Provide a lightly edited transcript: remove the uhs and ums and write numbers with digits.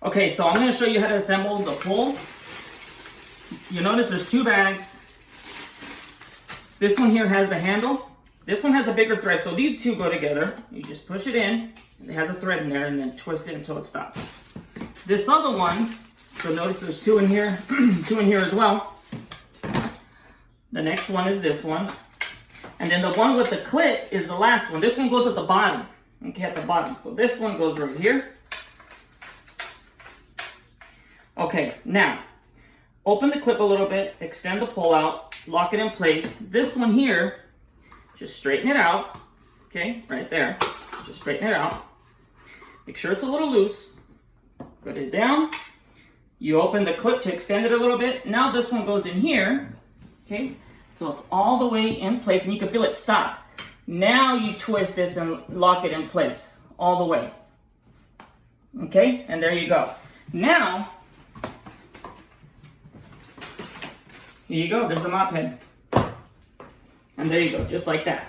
Okay, so I'm going to show you how to assemble the pole. You notice there's two bags. This one here has the handle. This one has a bigger thread, so these two go together. You just push it in, it has a thread in there, and then twist it until it stops. This other one, so notice there's two in here, two in here as well. The next one is this one. And then the one with the clip is the last one. This one goes at the bottom, okay, at the bottom. So this one goes right here. Okay, now, open the clip a little bit, extend the pole out, lock it in place. This one here, just straighten it out, okay, right there. Just straighten it out. Make sure it's a little loose. Put it down. You open the clip to extend it a little bit. Now this one goes in here, okay, so it's all the way in place, and you can feel it stop. Now you twist this and lock it in place, all the way. Okay, and there you go. Now, here you go, there's the mop head. And there you go, just like that.